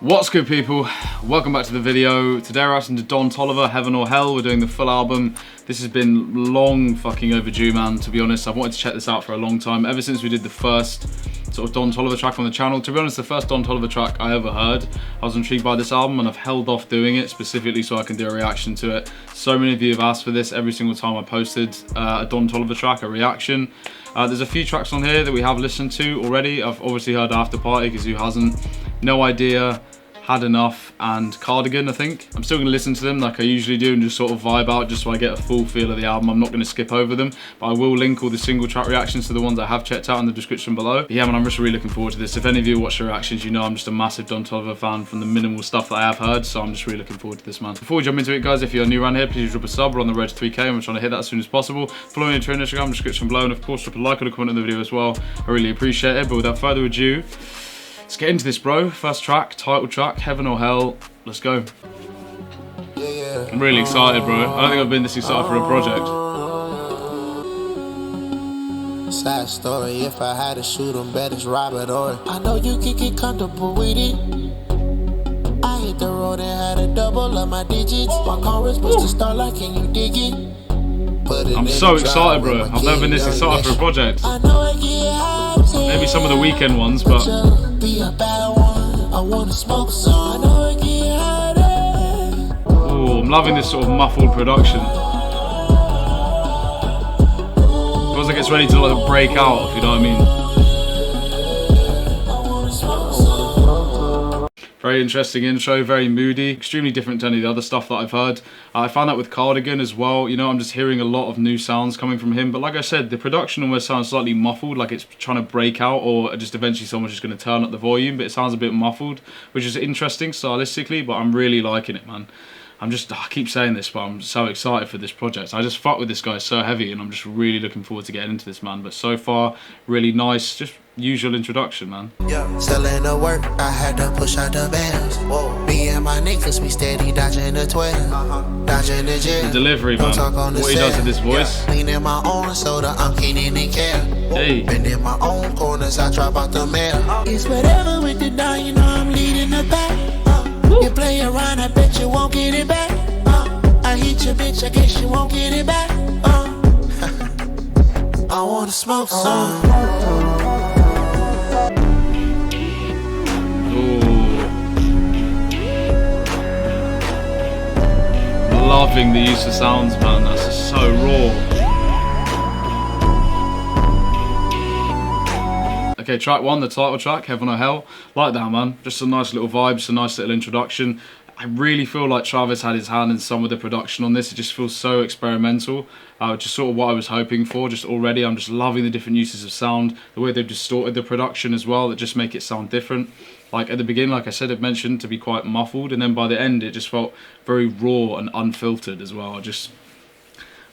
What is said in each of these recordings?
What's good, people? Welcome back to the video. Today we're asking to Don Toliver, Heaven or Hell. We're doing the full album. This has been long fucking overdue, man, to be honest. I've wanted to check this out for a long time, ever since we did the first sort of Don Toliver track on the channel. To be honest, the first Don Toliver track I ever heard. I was intrigued by this album and I've held off doing it specifically so I can do a reaction to it. So many of you have asked for this every single time I posted a Don Toliver track, a reaction. There's a few tracks on here that we have listened to already. I've obviously heard Afterparty, because who hasn't? No Idea, Had Enough, and Cardigan, I think. I'm still going to listen to them like I usually do and just sort of vibe out just so I get a full feel of the album. I'm not going to skip over them, but I will link all the single track reactions to the ones I have checked out in the description below. But yeah, man, I'm just really looking forward to this. If any of you watch the reactions, you know I'm just a massive Don Toliver fan from the minimal stuff that I have heard, so I'm just really looking forward to this, man. Before we jump into it, guys, if you're new around here, please drop a sub. We're on the road to 3K and we're trying to hit that as soon as possible. Follow me on Twitter and Instagram, description below, and of course drop a like and a comment on the video as well. I really appreciate it, but without further ado, let's get into this, bro. First track, title track, Heaven or Hell. Let's go. I'm really excited, bro. I don't think I've been this excited for a project. Sad story, if I had to shoot him, bet it's Robert or I know you can get comfortable with it. I hit the road and had a double of my digits. My car was supposed to start like, can you dig it? I'm so excited, bro. I've never been this excited for a project. Maybe some of the weekend ones, but oh, I'm loving this sort of muffled production. Feels like it's ready to like break out, if you know what I mean. Very interesting intro, very moody, extremely different to any of the other stuff that I've heard. I found that with Cardigan as well. You know, I'm just hearing a lot of new sounds coming from him. But like I said, the production almost sounds slightly muffled, like it's trying to break out, or just eventually someone's just going to turn up the volume. But it sounds a bit muffled, which is interesting stylistically, but I'm really liking it, man. I keep saying this, but I'm so excited for this project. I just fuck with this guy so heavy, and I'm just really looking forward to getting into this, man. But so far, really nice, just usual introduction, man. Yeah, selling the work, I had to push out the bands. Whoa. Me and my niggas, we steady dodging the 12, dodging the jet. The delivery, man. What he does with his voice. Cleaning my own soda, I'm cleaning in care. Hey. Bending my own corners, I drop out the mail. It's whatever with the down, you know I'm leading the back. You play around, I bet you won't get it back. I hit your bitch, I guess you won't get it back. I wanna smoke some. Loving the use of sounds, man. That's just so raw. Okay, track one, the title track, Heaven or Hell. Like that, man. Just a nice little vibe, just a nice little introduction. I really feel like Travis had his hand in some of the production on this. It just feels so experimental. Just sort of what I was hoping for. Just already, I'm just loving the different uses of sound. The way they've distorted the production as well, that just make it sound different. Like at the beginning, like I said, it mentioned to be quite muffled, and then by the end, it just felt very raw and unfiltered as well.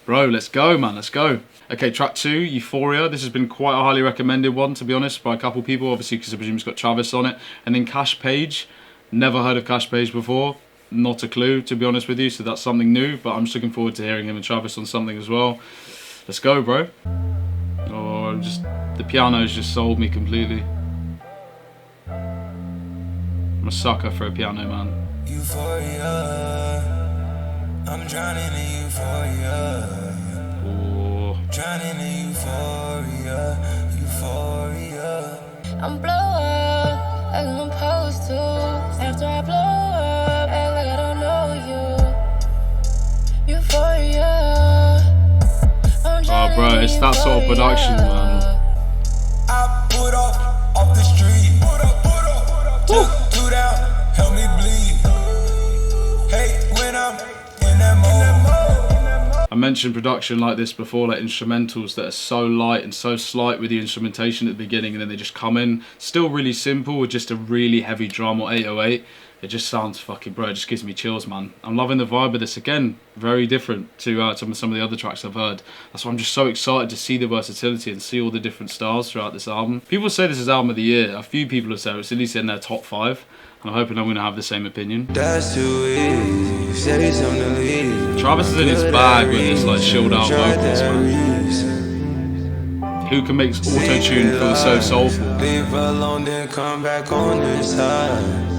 Bro, let's go, man, let's go. Okay, track two, Euphoria. This has been quite a highly recommended one, to be honest, by a couple people, obviously, because I presume it's got Travis on it. And then Cash Page. Never heard of Cash Page before. Not a clue, to be honest with you, so that's something new, but I'm just looking forward to hearing him and Travis on something as well. Let's go, bro. Oh, the piano's just sold me completely. I'm a sucker for a piano, man. Euphoria, I'm drowning in euphoria. Oh. Drowning in euphoria, euphoria. I'm blow up like I'm supposed to. After I blow up, act like I don't know you. Euphoria. Oh, bro, it's that sort of production, man. I put off the street. Two down, help me bleed. Hey, when I'm in that mode. I mentioned production like this before, like instrumentals that are so light and so slight with the instrumentation at the beginning, and then they just come in still really simple with just a really heavy drum or 808. It just sounds fucking, bro, it just gives me chills, man. I'm loving the vibe of this. Again, very different to some of the other tracks I've heard. That's why I'm just so excited to see the versatility and see all the different styles throughout this album. People say this is album of the year. A few people have said it's at least in their top 5. And I'm hoping I'm going to have the same opinion. That's too easy. You say something to leave. Travis is in his bag with his like chilled out vocals, man. Who can make auto-tune feel so soulful? Leave alone, then come back on this side.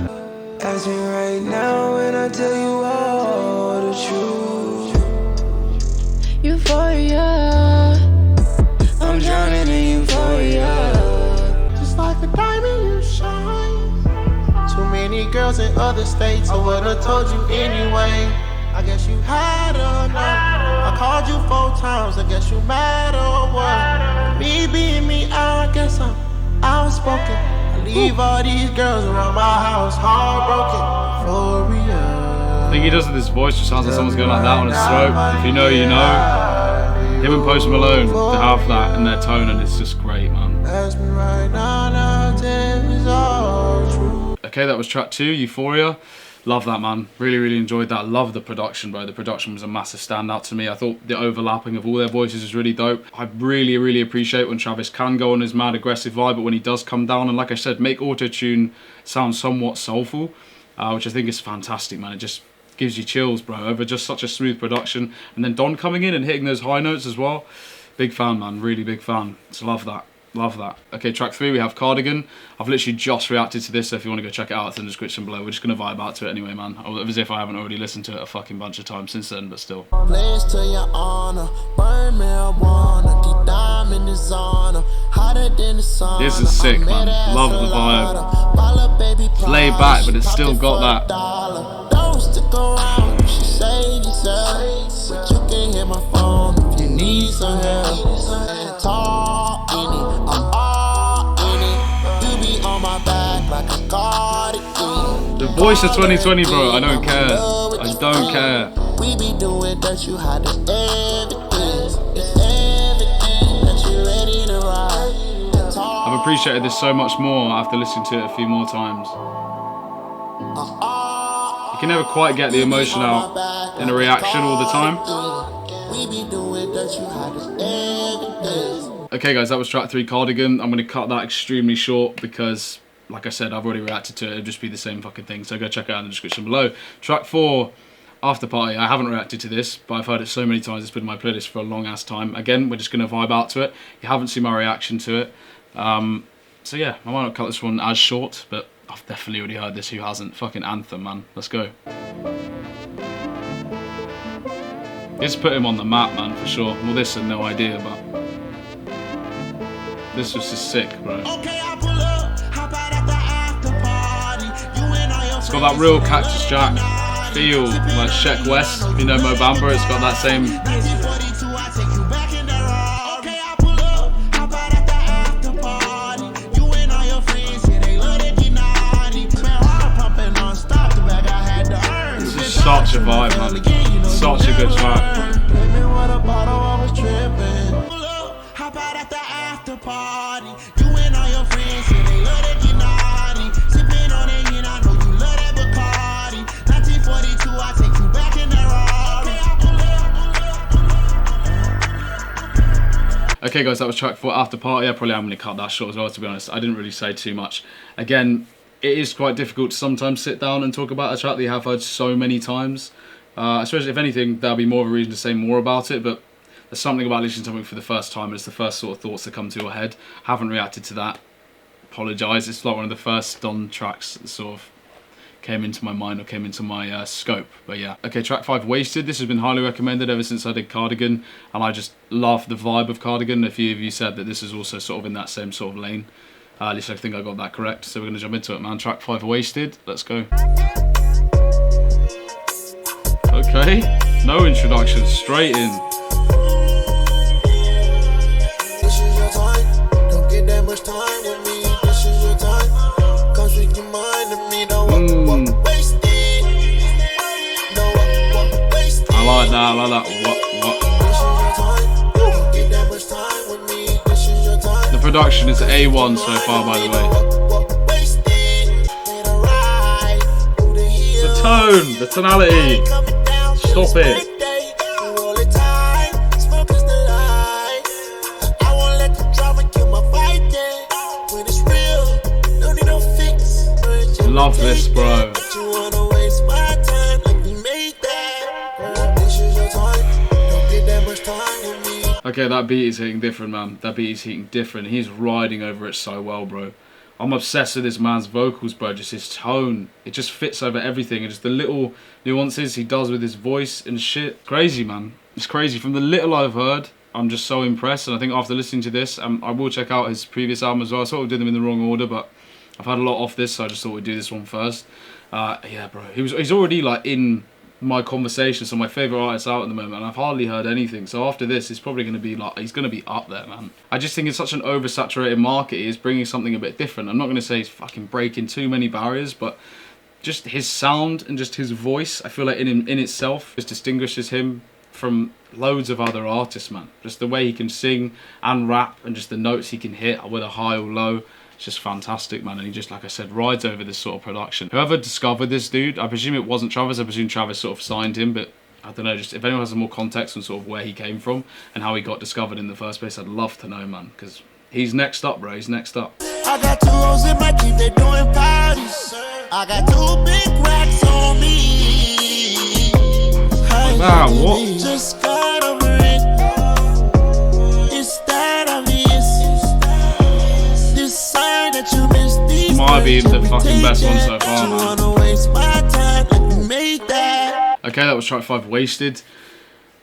ask me right now and I tell you all the truth. Euphoria, I'm drowning in euphoria. Just like a diamond, you shine. Too many girls in other states, I would've told you anyway. I guess you had enough. I called you 4 times, I guess you mad or what? Me being me, I guess I'm outspoken. I leave all these girls around my house heartbroken. Euphoria. I think he does with his voice, just sounds like someone's going like that on his throat. If you know, you know. Him and Post Malone to have that in their tone, and it's just great, man. Ask me right now, now tell me it's all true. Okay, that was track 2, Euphoria. Love that, man. Really, really enjoyed that. Love the production, bro. The production was a massive standout to me. I thought the overlapping of all their voices was really dope. I really, really appreciate when Travis can go on his mad aggressive vibe, but when he does come down and, like I said, make auto-tune sound somewhat soulful, which I think is fantastic, man. It just gives you chills, bro, over just such a smooth production. And then Don coming in and hitting those high notes as well. Big fan, man. Really big fan. So love that. Love that. Okay, track 3, we have Cardigan. I've literally just reacted to this, so if you want to go check it out, it's in the description below. We're just going to vibe out to it anyway, man. As if I haven't already listened to it a fucking bunch of times since then, but still. Place to your honor, burn marijuana, the diamond is honor, hotter than the sun. This is sick, man. Love the vibe. It's laid back, but it's still got that. Don't stick around, she say you say, but you can hit my phone if you need some help. And talk in it, I'm all in it. You be on my back like a cardigan. The voice of 2020, bro. I don't care. I don't care. We be doing that, you had the evidence. It's evident that you ready to ride. I've appreciated this so much more after listening to it a few more times. You can never quite get the emotion out in a reaction all the time. Okay guys, that was track 3, Cardigan. I'm going to cut that extremely short because, like I said, I've already reacted to it. It'll just be the same fucking thing. So go check it out in the description below. Track 4, Afterparty. I haven't reacted to this, but I've heard it so many times. It's been in my playlist for a long ass time. Again, we're just going to vibe out to it. You haven't seen my reaction to it. So yeah, I might not cut this one as short, but I've definitely already heard this. Who hasn't? Fucking Anthem, man. Let's go. This put him on the map, man, for sure. Well, this had no idea, but this was just sick, bro. It's got that real Cactus Jack feel, like Sheck West. If you know Mo Bamba, it's got that same. Such a vibe, man. Such a good track. Okay guys, that was track 4, Afterparty. I probably am going to cut that short as well, to be honest. I didn't really say too much. Again, it is quite difficult to sometimes sit down and talk about a track that you have heard so many times. Especially if anything, that'll be more of a reason to say more about it, but there's something about listening to something for the first time and it's the first sort of thoughts that come to your head. Haven't reacted to that. Apologise. It's like one of the first Don tracks that sort of came into my mind or came into my scope, but yeah. Okay, track 5, Wasted. This has been highly recommended ever since I did Cardigan, and I just love the vibe of Cardigan. A few of you said that this is also sort of in that same sort of lane. At least I think I got that correct, so we're going to jump into it, man. Track 5, Wasted. Let's go. Okay, no introduction, straight in. This is your time, don't get that much time with me. This is your time, cause with your mind of me, don't walk wasted. Don't walk wasted. I like that, I like that. What? This is your time, don't get that much time with me. This is your time. The production is A1 so far, by the way. The tone, the tonality. Stop it. Love this, bro. Okay, that beat is hitting different, man. That beat is hitting different. He's riding over it so well, bro. I'm obsessed with this man's vocals, bro. Just his tone, it just fits over everything, and just the little nuances he does with his voice and shit. Crazy, man. It's crazy. From the little I've heard, I'm just so impressed, and I think after listening to this, I will check out his previous album as well. I sort of did them in the wrong order, but I've had a lot off this, so I just thought we'd do this one first. Yeah, bro. He's already like in my conversation, so my favourite artist out at the moment, and I've hardly heard anything. So after this, it's probably going to be like, he's going to be up there, man. I just think it's such an oversaturated market. He's bringing something a bit different. I'm not going to say he's fucking breaking too many barriers, but just his sound and just his voice, I feel like in itself just distinguishes him from loads of other artists, man. Just the way he can sing and rap, and just the notes he can hit, whether high or low. It's just fantastic, man, and he just, like I said, rides over this sort of production. Whoever discovered this dude, I presume it wasn't Travis, I presume Travis sort of signed him, but I don't know, just if anyone has more context on sort of where he came from and how he got discovered in the first place, I'd love to know, man, because he's next up, bro, he's next up. I got 2 O's in my Jeep, they doing parties. I got 2 big racks on me. Ah, what? Just got over it. It's that obvious. This sign that you missed these Might be the fucking best one so far, man. Wanna waste my time, let me make that. Okay, that was track 5, Wasted.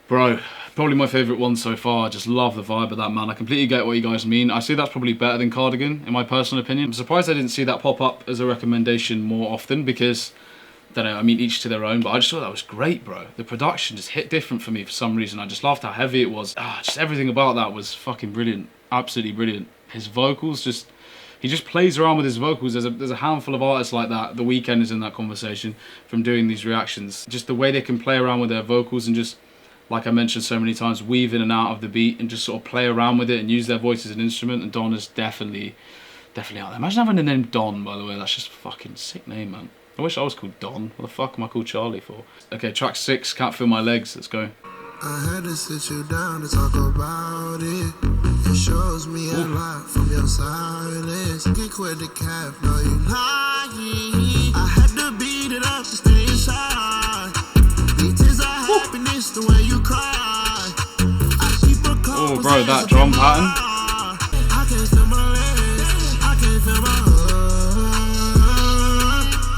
Bro, probably my favourite one so far. I just love the vibe of that, man. I completely get what you guys mean. I see that's probably better than Cardigan, in my personal opinion. I'm surprised I didn't see that pop up as a recommendation more often, because, I don't know, I mean, each to their own, but I just thought that was great, bro. The production just hit different for me for some reason. I just loved how heavy it was. Just everything about that was fucking brilliant. Absolutely brilliant. His vocals just... He just plays around with his vocals. There's a handful of artists like that. The Weeknd is in that conversation from doing these reactions. Just the way they can play around with their vocals and just, like I mentioned so many times, weave in and out of the beat and just sort of play around with it and use their voice as an instrument. And Don is definitely out there. Imagine having the name Don, by the way. That's just a fucking sick name, man. I wish I was called Don. What the fuck am I called Charlie for? Okay, track 6, Can't Feel My Legs. Let's go. I had to sit you down to talk about it. It shows me a lot from your silence. Get quit the cap, no you lying. I had to beat it up to stay inside. These tears are happiness the way you cry. I keep a Oh, bro, that drum pattern. I can't feel my legs. I can't feel my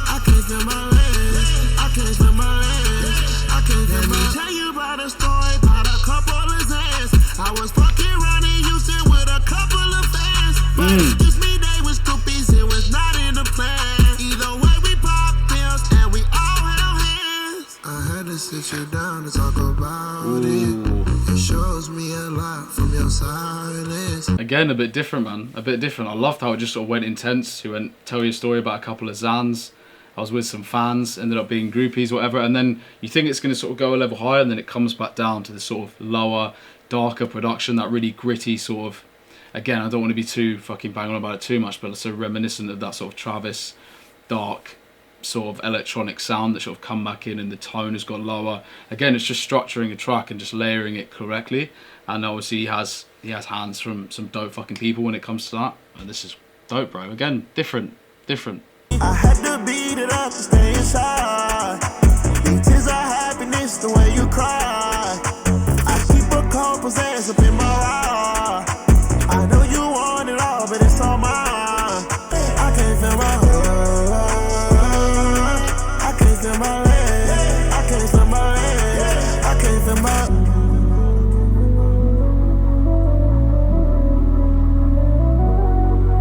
I can't feel my legs. I can't feel my legs. I can't feel my legs. Tell you about a story about a couple of hands. I was fucking running Houston with a couple of fans. But excuse me, they was groupies. It was not in the plan. Either way, we pop pills and we all held hands. I had to sit you down to talk about it. It shows me a lot from your silence. Again, a bit different, man. A bit different. I loved how it just sort of went intense. You went, tell you a story about a couple of Zans. I was with some fans, ended up being groupies, whatever, and then you think it's going to sort of go a level higher, and then it comes back down to the sort of lower, darker production, that really gritty sort of, again, I don't want to be too fucking bang on about it too much, but it's so reminiscent of that sort of Travis, dark, sort of electronic sound that sort of come back in, and the tone has got lower. Again, it's just structuring a track and just layering it correctly, and obviously he has hands from some dope fucking people when it comes to that, and this is dope, bro. Again, different. I had to beat it up to stay inside. These tears are happiness the way you cry. I keep a couple sands up in my heart. I know you want it all, but it's all mine. I can't feel my I can't feel my legs. I can't feel my legs. I can't feel my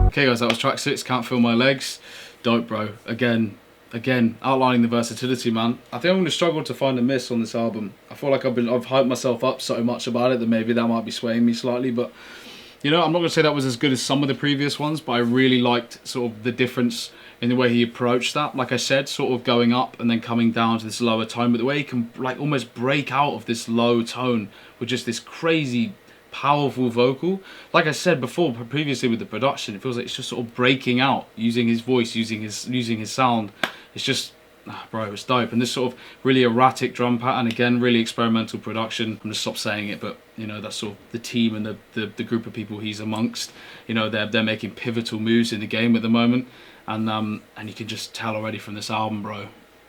Okay guys, that was track 6, Can't Feel My Legs. Dope, bro. Again, outlining the versatility, man. I think I'm going to struggle to find a miss on this album. I feel like I've hyped myself up so much about it that maybe that might be swaying me slightly, but you know, I'm not going to say that was as good as some of the previous ones, but I really liked sort of the difference in the way he approached that. Like I said, sort of going up and then coming down to this lower tone, but the way he can like almost break out of this low tone with just this crazy powerful vocal. Like I said before, previously with the production, it feels like it's just sort of breaking out, using his voice, using his sound. It's just, bro, it's dope. And this sort of really erratic drum pattern, again, really experimental production. I'm gonna stop saying it, but you know, that's sort of the team and the group of people he's amongst. You know, they're making pivotal moves in the game at the moment, and you can just tell already from this album, bro.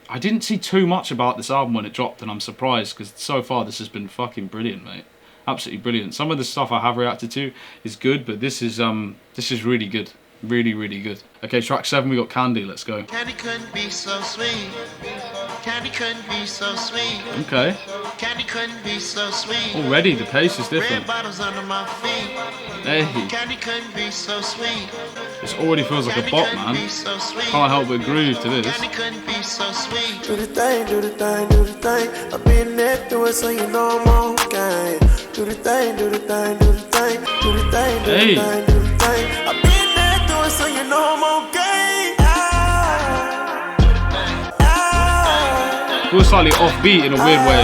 I didn't see too much about this album when it dropped, and I'm surprised because so far this has been fucking brilliant, mate. Absolutely brilliant. Some of the stuff I have reacted to is good, but this is really good. Really, really good. Okay, track 7, we got Candy. Let's go. Candy couldn't be so sweet. Candy couldn't be so sweet. Okay. Candy couldn't be so sweet. Already, the pace is Red different. bottles under my feet. Hey, Candy couldn't be so sweet. this already feels like a Candy bop, couldn't man. be so sweet. Can't help but groove to this. Candy couldn't be so sweet. Do the thing, do the thing, do the thing. I've been there through it, so you know I'm on game. Do the thing, do the thing, do the thing. Do the thing, do Hey. the thing, do the thing. I've been there through it, so you know I'm on game. Feels slightly offbeat in a weird way.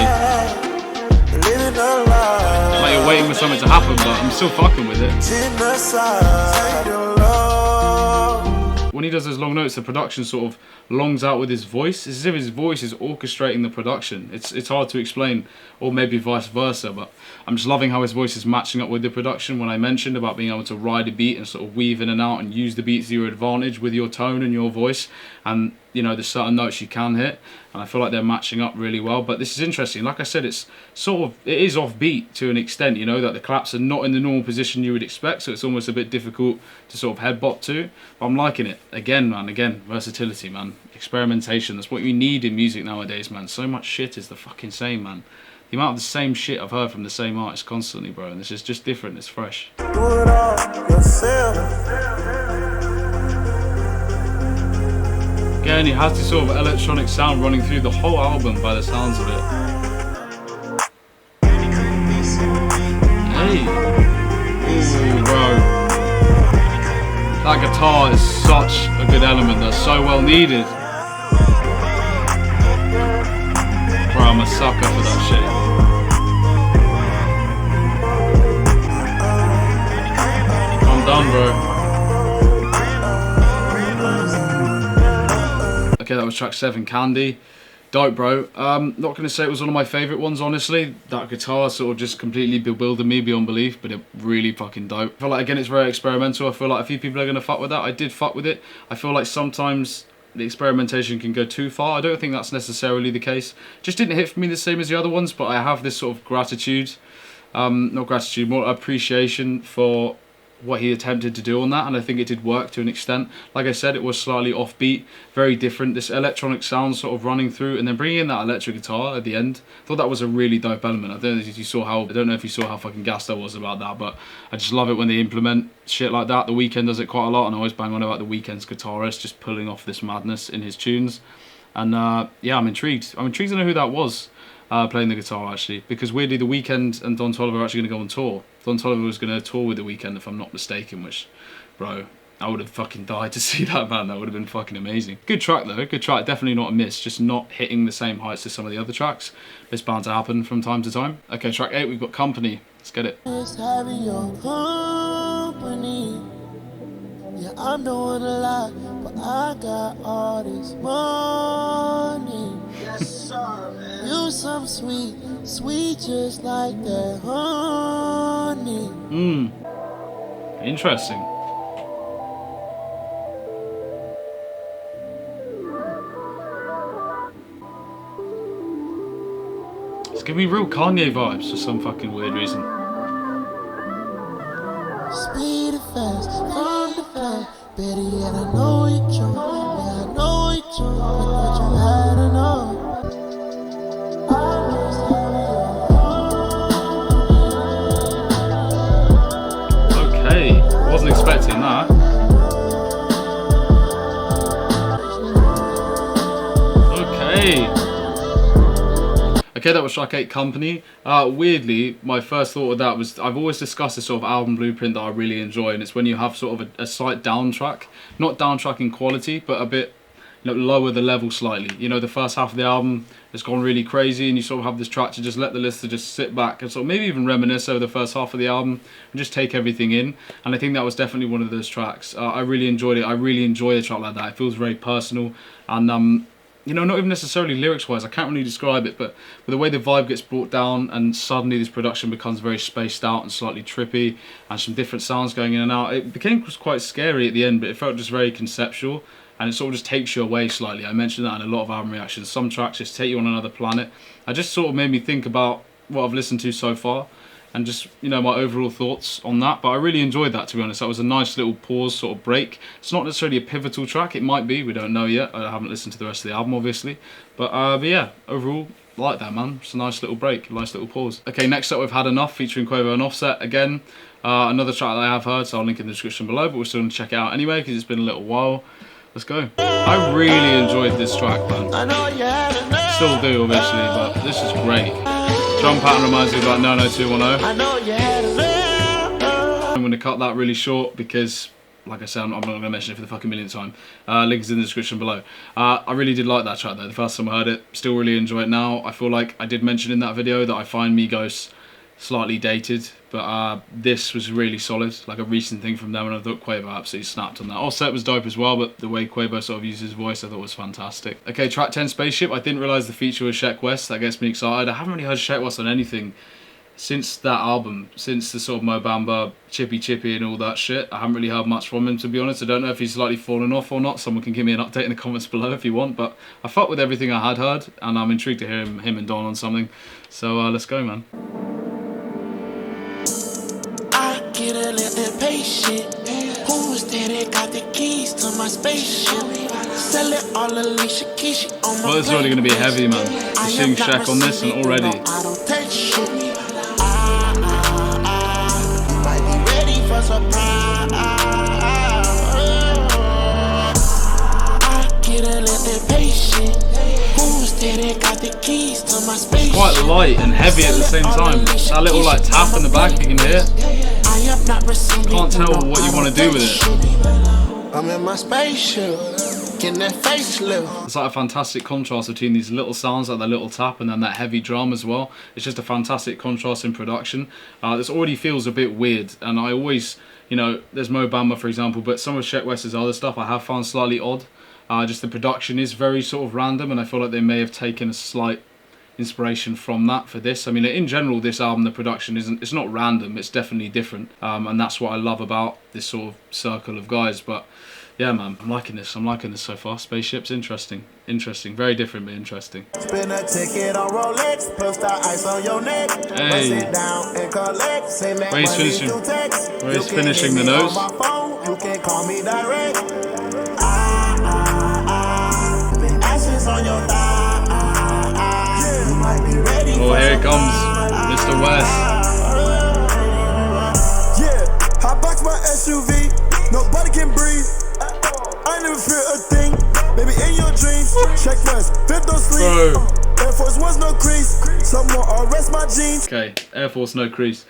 Living a lie. Like you're waiting for something to happen, but I'm still fucking with it. Genocide, your love. When he does those long notes, the production sort of longs out with his voice. It's as if his voice is orchestrating the production. It's hard to explain, or maybe vice versa, but I'm just loving how his voice is matching up with the production. When I mentioned about being able to ride a beat and sort of weave in and out and use the beat to your advantage with your tone and your voice, and you know, there's certain notes you can hit, and I feel like they're matching up really well. But this is interesting. Like I said, it is offbeat to an extent, you know, that the claps are not in the normal position you would expect, so it's almost a bit difficult to sort of head bop to. But I'm liking it. Again, man, versatility, man. Experimentation. That's what you need in music nowadays, man. So much shit is the fucking same, man. The amount of the same shit I've heard from the same artist constantly, bro, and this is just different, it's fresh. Do it all yourself. Again, he has this sort of electronic sound running through the whole album by the sounds of it. Hey! Ooh, bro. That guitar is such a good element that's so well needed. Bro, I'm a sucker for that shit. I'm done, bro. Okay, that was track 7, Candy. Dope, bro. Not going to say it was one of my favourite ones, honestly. That guitar sort of just completely bewildered me beyond belief, but it really fucking dope. I feel like, again, it's very experimental. I feel like a few people are going to fuck with that. I did fuck with it. I feel like sometimes the experimentation can go too far. I don't think that's necessarily the case. Just didn't hit for me the same as the other ones, but I have this sort of gratitude, not gratitude, more appreciation for what he attempted to do on that, and I think it did work to an extent. Like I said, it was slightly offbeat, very different, this electronic sound sort of running through, and then bringing in that electric guitar at the end. I thought that was a really dope element. I don't know if you saw how fucking gassed I was about that, but I just love it when they implement shit like that. The Weeknd does it quite a lot, and I always bang on about the Weeknd's guitarist just pulling off this madness in his tunes. And yeah, I'm intrigued. I'm intrigued to know who that was playing the guitar, actually, because weirdly the Weeknd and Don Toliver are actually going to go on tour. Don Toliver was going to tour with the Weeknd, if I'm not mistaken, which, bro, I would have fucking died to see that, man. That would have been fucking amazing. Good track though, good track. Definitely not a miss, just not hitting the same heights as some of the other tracks. It's bound to happen from time to time. Okay, track 8, we've got Company. Let's get it. Just having your company. Yeah, I'm doing a lot, but I got all this money. Yes, sir, man. You some sweet, sweet just like that honey. Interesting. It's giving me real Kanye vibes for some fucking weird reason. Speed it fast, from the front. Better yet, I know you drunk. Yeah, I know you drunk, but you had enough. Okay, wasn't expecting that. Okay, that was track 8, Company. Weirdly, my first thought of that was, I've always discussed this sort of album blueprint that I really enjoy, and it's when you have sort of a slight down track. Not down track in quality, but a bit, you know, lower the level slightly. You know, the first half of the album has gone really crazy, and you sort of have this track to just let the listener just sit back and sort of maybe even reminisce over the first half of the album and just take everything in. And I think that was definitely one of those tracks. I really enjoyed it. I really enjoy a track like that. It feels very personal, and you know, not even necessarily lyrics-wise, I can't really describe it, but the way the vibe gets brought down and suddenly this production becomes very spaced out and slightly trippy and some different sounds going in and out, it became quite scary at the end, but it felt just very conceptual and it sort of just takes you away slightly. I mentioned that in a lot of album reactions. Some tracks just take you on another planet. It just sort of made me think about what I've listened to so far. and just, you know, my overall thoughts on that. But I really enjoyed that, to be honest. That was a nice little pause, sort of break. It's not necessarily a pivotal track. It might be. We don't know yet. I haven't listened to the rest of the album, obviously. But yeah, overall, like that, man. It's a nice little break, a nice little pause. Okay, next up we've Had Enough featuring Quavo and Offset again. Another track that I have heard, so I'll link in the description below, but we're still going to check it out anyway because it's been a little while. Let's go. I really enjoyed this track, man. Still do, obviously, but this is great. Drum pattern reminds me of like 90210. I'm going to cut that really short because, like I said, I'm not going to mention it for the fucking millionth time. Links in the description below. I really did like that track though. The first time I heard it, still really enjoy it now. I feel like I did mention in that video that I find Migos slightly dated, but this was really solid, like a recent thing from them, and I thought Quavo absolutely snapped on that. Offset was dope as well, but the way Quavo sort of used his voice I thought was fantastic. Okay, track 10, Spaceship. I didn't realise the feature was Sheck West. That gets me excited. I haven't really heard Sheck West on anything since that album, since the sort of Mo Bamba, Chippy Chippy and all that shit. I haven't really heard much from him, to be honest. I don't know if he's slightly fallen off or not. Someone can give me an update in the comments below if you want, but I fucked with everything I had heard, and I'm intrigued to hear him and Don on something. So let's go, man. Get a little impatient. Who's that got the keys to my spaceship? Sell it all Alicia Keys on my Well, it's already going to be heavy, man. You're seeing Sheck on this and already. I don't take shit. Might be ready for surprise. I get a little impatient. Who's that got the keys to my spaceship? Quite light and heavy at the same time. That little like tap in the back you can hear. Can't tell what you want to do with it. I'm in my spaceship, getting that facelift. It's like a fantastic contrast between these little sounds, like that little tap, and then that heavy drum as well. It's just a fantastic contrast in production. This already feels a bit weird, and I always, you know, there's Mo Bamba for example, but some of Sheck West's other stuff I have found slightly odd. Just the production is very sort of random, and I feel like they may have taken a slight inspiration from that for this. I mean, in general, this album, the production it's not random, it's definitely different, and that's what I love about this sort of circle of guys. But yeah, man, I'm liking this so far. Spaceship's interesting, very different but interesting. Spin a ticket on Rolex, plus the ice on your neck. Hey, sit down and collect, send that where he's finishing, where he's finishing the nose. You can call me direct. Ashes on your thigh. Oh, here it comes, Mr. West. Yeah, I box my SUV, nobody can breathe. I never fear a thing, maybe in your dreams. Sheck West, fifth don't sleep. Air Force One's no crease, someone arrest my jeans. Okay, Air Force no crease.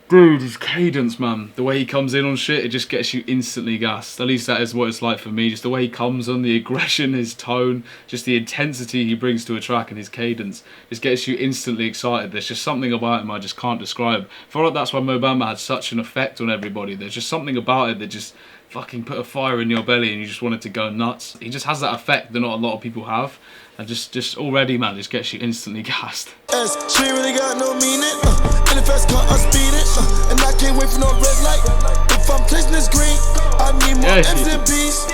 Dude, his cadence, man. The way he comes in on shit, it just gets you instantly gassed. At least that is what it's like for me. Just the way he comes on, the aggression, his tone, just the intensity he brings to a track and his cadence just gets you instantly excited. There's just something about him I just can't describe. I feel like that's why Mo Bamba had such an effect on everybody. There's just something about it that just fucking put a fire in your belly and you just wanted to go nuts. He just has that effect that not a lot of people have. And just already, man, just gets you instantly gassed. She really got no meaning. In the fast car, I'm speeding. And I can't wait for no red light. If I'm placing this green, I need more M's and B's.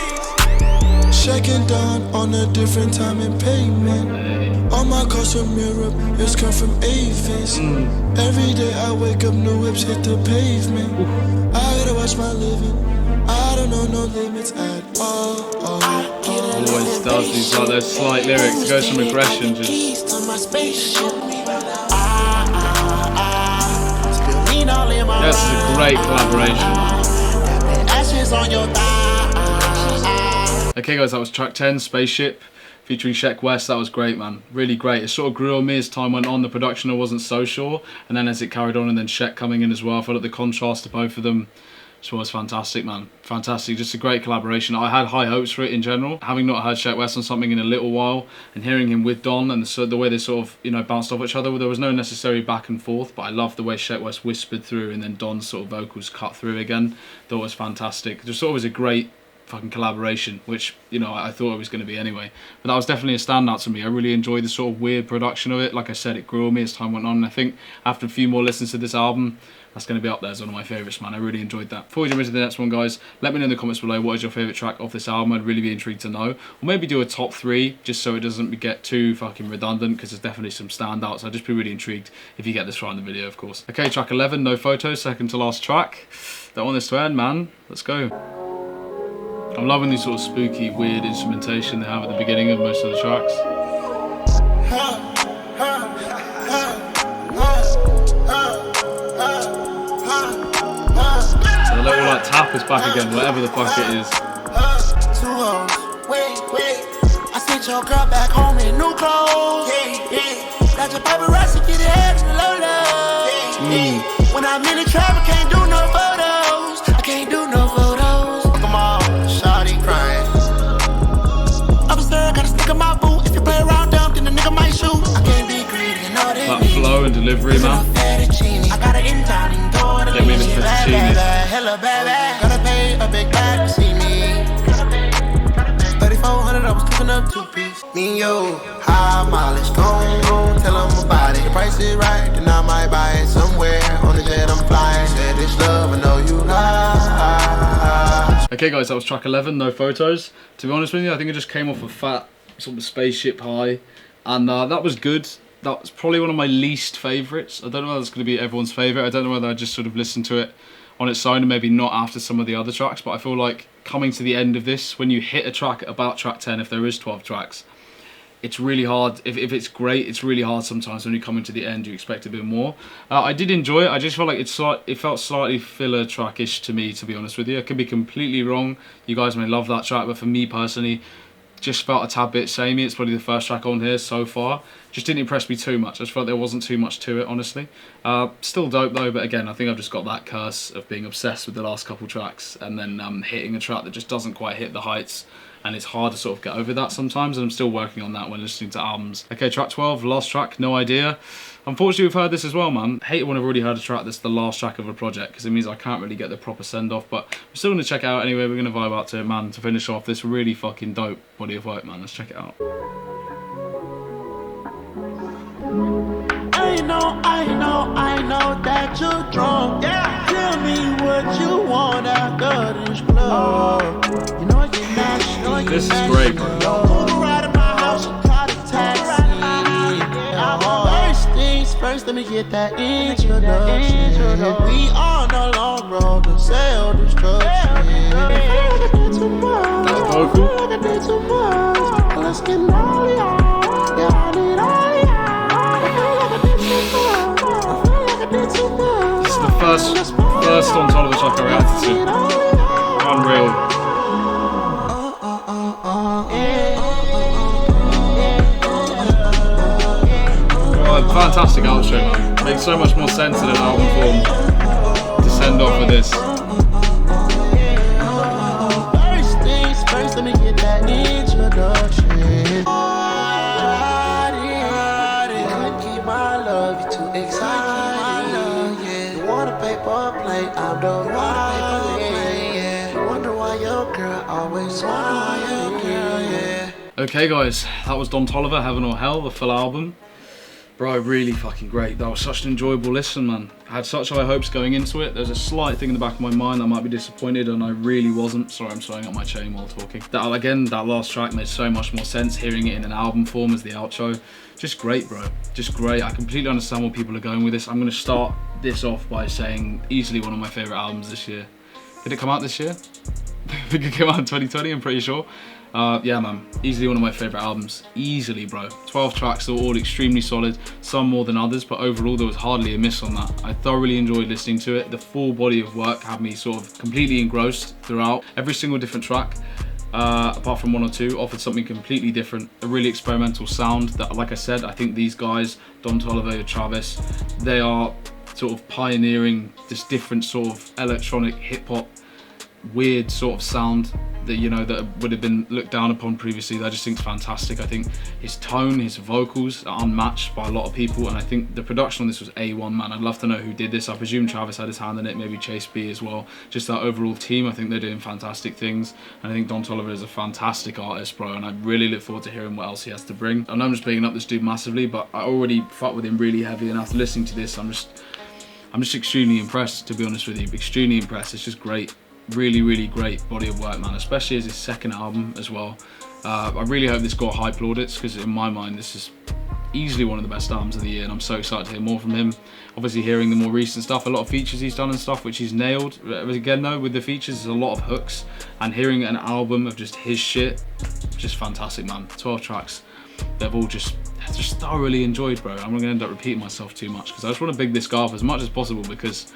Shaking down on a different time and payment. All my cars from Europe, it's come from Avis. Every day I wake up, new whips hit the pavement. I gotta watch my living. I don't know no limits at all. Always does these like those slight lyrics. It goes from aggression just. This is a great collaboration. Okay guys, that was track 10, Spaceship, featuring Sheck West. That was great, man. Really great. It sort of grew on me as time went on. The production I wasn't so sure, and then as it carried on, and then Sheck coming in as well, I felt like the contrast of both of them just was fantastic, man. Fantastic. Just a great collaboration. I had high hopes for it in general. Having not heard Sheck West on something in a little while, and hearing him with Don, and the way they sort of, you know, bounced off each other, there was no necessary back and forth, but I loved the way Sheck West whispered through, and then Don's sort of vocals cut through again. Thought it was fantastic. Just thought it was a great fucking collaboration, which, you know, I thought it was going to be anyway. But that was definitely a standout to me. I really enjoyed the sort of weird production of it. Like I said, it grew on me as time went on, and I think after a few more listens to this album, that's going to be up there as one of my favourites, man. I really enjoyed that. Before we jump into the next one, guys, let me know in the comments below what is your favourite track off this album. I'd really be intrigued to know. Or maybe do a top 3, just so it doesn't get too fucking redundant, because there's definitely some standouts. I'd just be really intrigued if you get this right in the video, of course. Okay, track 11, No Photos, second to last track. Don't want this to end, man. Let's go. I'm loving these sort of spooky, weird instrumentation they have at the beginning of most of the tracks. So the little like tap is back again, whatever the fuck it is. Wait. I sent your girl back home in new clothes. Got your paparazzi, get it head in the low. When I'm in the trap, I can't do no photos. I can't do no photos. Come on, shawty crying. Officer, gotta stick in my boot. If you play around dumb, then the nigga might shoot. I can't be greedy, you know they that flow and delivery, man. I got it in town, in door to get me the fettuccine. Hella bad, gotta pay a big bag to see me. 3,400, I was cooking up 2-piece. Me and yo, high mileage, gon' tell them about it. The price is right, then I might buy it somewhere. On the jet I'm flying, said it's love, I know you lie. Okay guys, that was track 11, No Photos. To be honest with you, I think it just came off a fat sort of spaceship high, and that was good. That was probably one of my least favourites. I don't know whether it's going to be everyone's favourite. I don't know whether I just sort of listened to it on its own and maybe not after some of the other tracks, but I feel like coming to the end of this, when you hit a track at about track 10, if there is 12 tracks, it's really hard. If it's great, it's really hard sometimes when you come into the end, you expect a bit more. I did enjoy it. I just felt like it felt slightly filler trackish to me, to be honest with you. I could be completely wrong. You guys may love that track, but for me personally, just felt a tad bit samey. It's probably the first track on here so far. Just didn't impress me too much. I just felt there wasn't too much to it, honestly. Still dope though, but again, I think I've just got that curse of being obsessed with the last couple tracks and then hitting a track that just doesn't quite hit the heights, and it's hard to sort of get over that sometimes, and I'm still working on that when listening to albums. Okay, track 12, last track, No Idea. Unfortunately, we've heard this as well, man. Hate it when I've already heard a track that's the last track of a project, because it means I can't really get the proper send-off, but I'm still going to check it out anyway. We're going to vibe out to it, man, to finish off this really fucking dope body of work, man. Let's check it out. I know that you're drunk. Yeah. Tell me what you want after this club. You know I get mad. This is great, bro. Right at my house, you call a taxi. First things first, let me get that introduction. We on the long road to self-destruction. That vocal. Let's get naughty. Yeah, I need all. This is the first on Toliver track I reacted to. Unreal. Oh, fantastic outro, man. Makes so much more sense in an album form to send off with this. First things first, let me get that introduction. Couldn't keep my love, you too excited. You want a paper plate, I'm the right. You wonder why your girl always wants. Okay guys, that was Don Toliver, Heaven or Hell, the full album. Bro, really fucking great. That was such an enjoyable listen, man. I had such high hopes going into it. There's a slight thing in the back of my mind that I might be disappointed, and I really wasn't. Sorry, I'm sewing up my chain while talking. That last track made so much more sense, hearing it in an album form as the outro. Just great, bro. Just great. I completely understand what people are going with this. I'm going to start this off by saying easily one of my favourite albums this year. Did it come out this year? I think it came out in 2020, I'm pretty sure. Yeah, man, easily one of my favourite albums. Easily, bro. 12 tracks, they were all extremely solid, some more than others, but overall there was hardly a miss on that. I thoroughly enjoyed listening to it. The full body of work had me sort of completely engrossed throughout. Every single different track, apart from one or two, offered something completely different. A really experimental sound that, like I said, I think these guys, Don Toliver, Travis, they are sort of pioneering this different sort of electronic hip-hop weird sort of sound that, you know, that would have been looked down upon previously. I just think it's fantastic. I think his tone, his vocals are unmatched by a lot of people, and I think the production on this was A1, man. I'd love to know who did this. I presume Travis had his hand in it, maybe Chase B as well. Just that overall team, I think they're doing fantastic things, and I think Don Toliver is a fantastic artist, bro, and I really look forward to hearing what else he has to bring. I know I'm just bigging up this dude massively, but I already fuck with him really heavy, and after listening to this, I'm just extremely impressed, to be honest with you. Extremely impressed. It's just great. Really great body of work, man, especially as his second album as well. I really hope this got high plaudits, because in my mind this is easily one of the best albums of the year, and I'm so excited to hear more from him. Obviously hearing the more recent stuff, a lot of features he's done and stuff which he's nailed. Again though, with the features, there's a lot of hooks, and hearing an album of just his shit, just fantastic, man. 12 tracks, they've all just thoroughly enjoyed, bro. I'm not gonna end up repeating myself too much, because I just want to big this guy up as much as possible, because,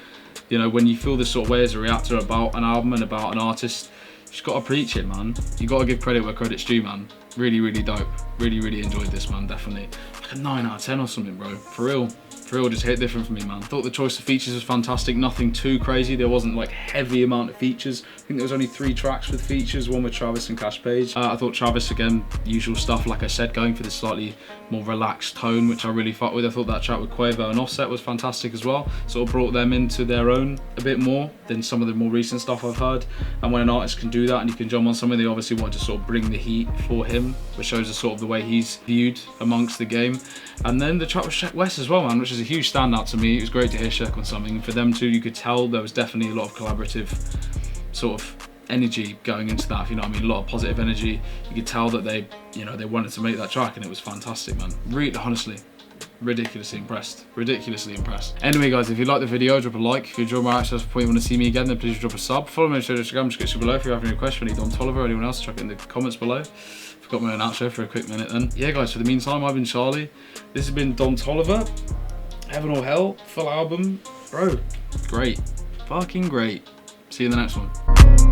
you know, when you feel this sort of way as a reactor about an album and about an artist, you just gotta preach it, man. You gotta give credit where credit's due, man. Really dope. Really enjoyed this, man, definitely. Like a 9 out of 10 or something, bro. For real, just hit different for me, man. Thought the choice of features was fantastic, nothing too crazy. There wasn't like heavy amount of features. I think there was only 3 tracks with features, one with Travis and Cash Page. I thought Travis, again, usual stuff, like I said, going for the slightly more relaxed tone, which I really fuck with. I thought that track with Quavo and Offset was fantastic as well. Sort of brought them into their own a bit more than some of the more recent stuff I've heard. And when an artist can do that and you can jump on something, they obviously want to sort of bring the heat for him, which shows us sort of the way he's viewed amongst the game. And then the track with Sheck West as well, man, which is a huge standout to me. It was great to hear Sheck on something, and for them too, you could tell there was definitely a lot of collaborative sort of energy going into that, if you know what I mean, a lot of positive energy. You could tell that they, you know, they wanted to make that track, and it was fantastic, man. Really, honestly, ridiculously impressed. Anyway guys, if you like the video, drop a like. If you enjoyed my access before you want to see me again, then please drop a sub. Follow me on Instagram, description below. If you have any questions for Don Toliver or anyone else, chuck it in the comments below. Forgot my own outro for a quick minute then. Yeah guys, for the meantime, I've been Charlie. This has been Don Toliver. Heaven or Hell, full album. Bro, great. Fucking great. See you in the next one.